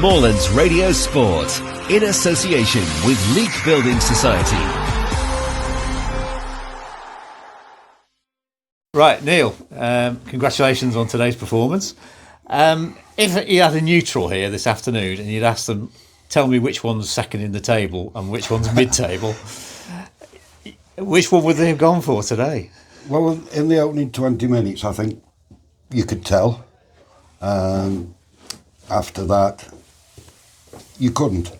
Moorlands Radio Sport, in association with Leek Building Society. Right, Neil, congratulations on today's performance. If you had a neutral here this afternoon and you'd ask them, tell me which one's second in the table and which one's mid-table, which one would they have gone for today? Well, in the opening 20 minutes, I think you could tell. After that, you couldn't.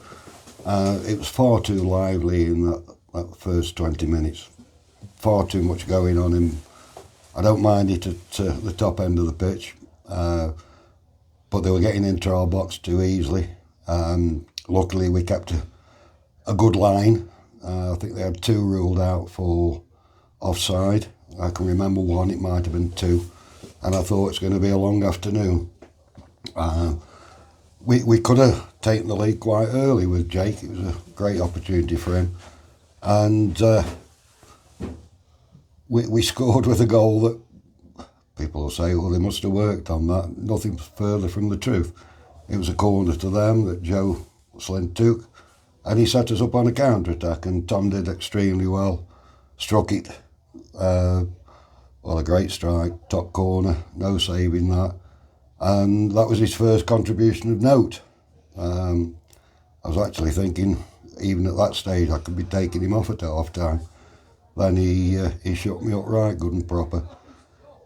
It was far too lively in that first 20 minutes. Far too much going on. I don't mind it at the top end of the pitch, but they were getting into our box too easily. Luckily, we kept a good line. I think they had 2 ruled out for offside. I can remember 1, it might have been 2, and I thought it's going to be a long afternoon. We could have taken the lead quite early with Jake. It was a great opportunity for him, and we scored with a goal that people will say, well, they must have worked on that. Nothing further from the truth. It was a corner to them that Joe Slint took, and he set us up on a counter-attack, and Tom did extremely well. Struck it, a great strike, top corner, no saving that. And that was his first contribution of note. I was actually thinking, even at that stage, I could be taking him off at half-time. Then he shut me up right good and proper.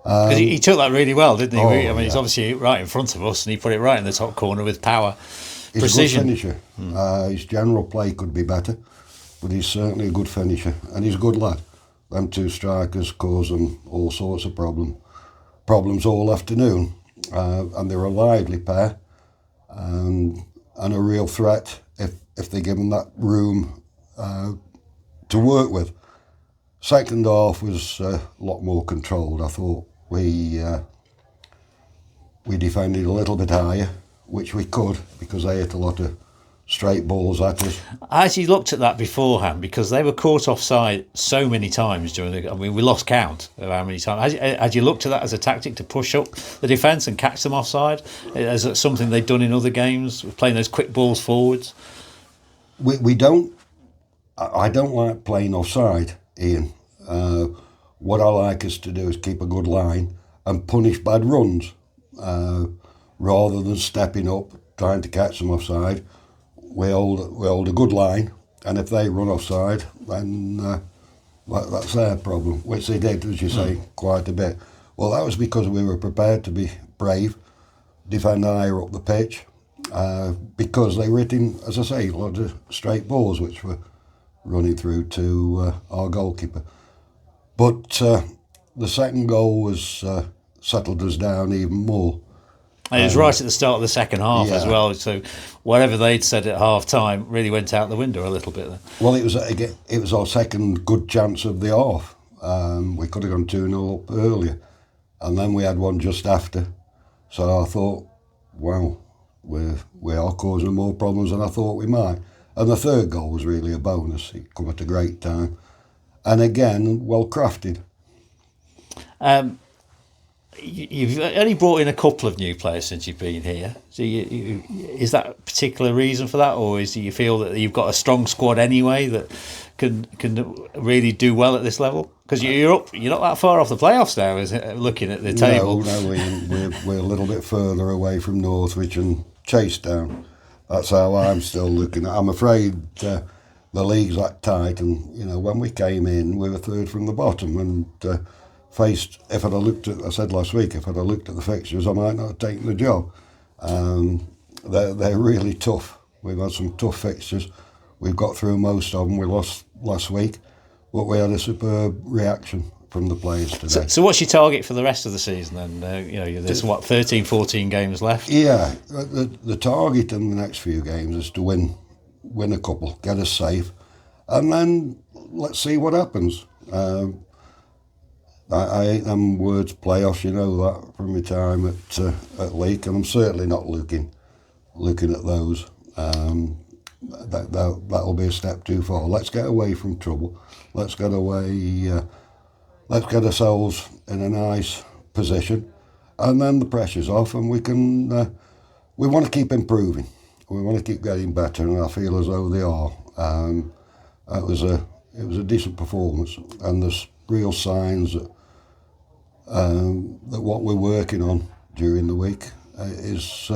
Because he took that really well, didn't he? He's Yeah. obviously right in front of us, and he put it right in the top corner with power, He's precision. a good finisher. His general play could be better, but he's certainly a good finisher, and he's a good lad. Them 2 strikers cause them all sorts of problems all afternoon, and they're a lively pair, and a real threat if they give them that room to work with. Second half was a lot more controlled. I thought we defended a little bit higher, which we could, because they hit a lot of straight balls at us. I actually looked at that beforehand because they were caught offside so many times we lost count of how many times. Had you looked at that as a tactic to push up the defence and catch them offside? Is it something they've done in other games, playing those quick balls forwards? We don't. I don't like playing offside, Ian. What I like us to do is keep a good line and punish bad runs, rather than stepping up trying to catch them offside. We hold a good line, and if they run offside, then that's their problem, which they did, as you say, quite a bit. Well, that was because we were prepared to be brave, defend higher up the pitch, because they were hitting, as I say, a lot of straight balls, which were running through to our goalkeeper. But the second goal was settled us down even more. And it was right at the start of the second half as well, so whatever they'd said at half-time really went out the window a little bit there. Well, it was our second good chance of the half. We could have gone 2-0 up earlier, and then we had one just after. So I thought, wow, we are causing more problems than I thought we might. And the third goal was really a bonus. It come at a great time. And again, well crafted. You've only brought in a couple of new players since you've been here. So is that a particular reason for that, or do you feel that you've got a strong squad anyway that can really do well at this level? Because you're not that far off the playoffs now, is it, looking at the table? No, we're a little bit further away from Northwich and Chasetown. That's how I'm still looking at. I'm afraid the league's that tight, and when we came in, we were third from the bottom, and faced. If I'd have looked at, I said last week, if I'd have looked at the fixtures, I might not have taken the job. They're really tough. We've had some tough fixtures. We've got through most of them. We lost last week, but we had a superb reaction from the players today. So what's your target for the rest of the season then? There's 13, 14 games left? Yeah, the target in the next few games is to win a couple, get us safe, and then let's see what happens. I hate them words, playoffs, you know that from my time at Leek, and I'm certainly not looking at those. That'll be a step too far. Let's get away from trouble. Let's get away. Let's get ourselves in a nice position, and then the pressure's off, and we can. We want to keep improving. We want to keep getting better, and I feel as though they are. It was a decent performance, and there's real signs that what we're working on during the week is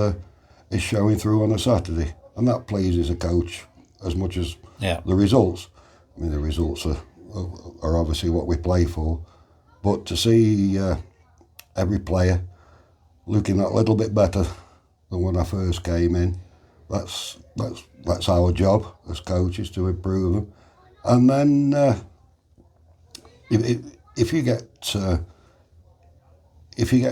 showing through on a Saturday, and that pleases a coach as much as the results. I mean, the results are obviously what we play for, but to see every player looking that little bit better than when I first came in, that's our job as coaches, to improve them. And then if you get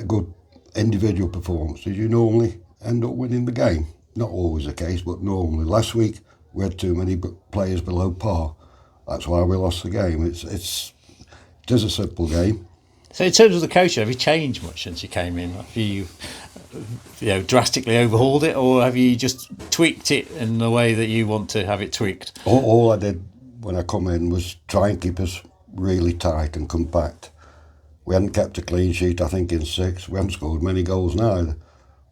good individual performances, you normally end up winning the game. Not always the case, but normally. Last week we had too many players below par. That's why we lost the game. It is a simple game. So in terms of the coaching, have you changed much since you came in? Have you drastically overhauled it, or have you just tweaked it in the way that you want to have it tweaked? All I did when I come in was try and keep us really tight and compact. We hadn't kept a clean sheet, I think, in 6. We hadn't scored many goals neither.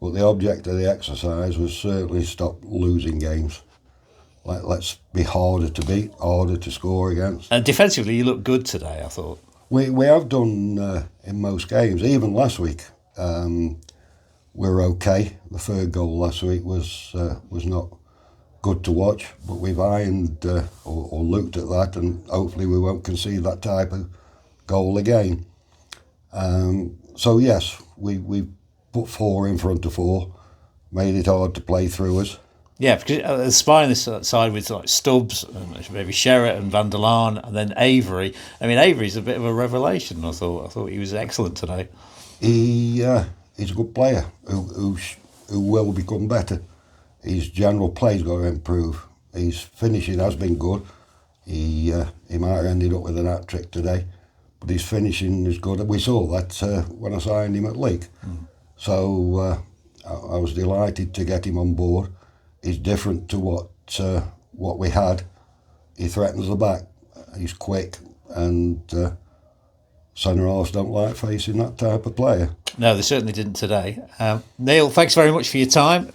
But the object of the exercise was certainly stop losing games. Let's be harder to beat, harder to score against. And defensively, you look good today, I thought. We have done in most games, even last week. We're okay. The third goal last week was not good to watch, but we've ironed or looked at that, and hopefully we won't concede that type of goal again. So yes, we put 4 in front of 4, made it hard to play through us. Yeah, because the spine this side with like Stubbs, and maybe Sherratt and Van der Laan, and then Avery. I mean, Avery's a bit of a revelation. I thought he was excellent today. He's a good player who will become better. His general play's got to improve. His finishing has been good. He might have ended up with an hat-trick today, but his finishing is good. We saw that when I signed him at Leek. So I was delighted to get him on board. He's different to what we had. He threatens the back. He's quick, and centre halves don't like facing that type of player. No, they certainly didn't today. Neil, thanks very much for your time.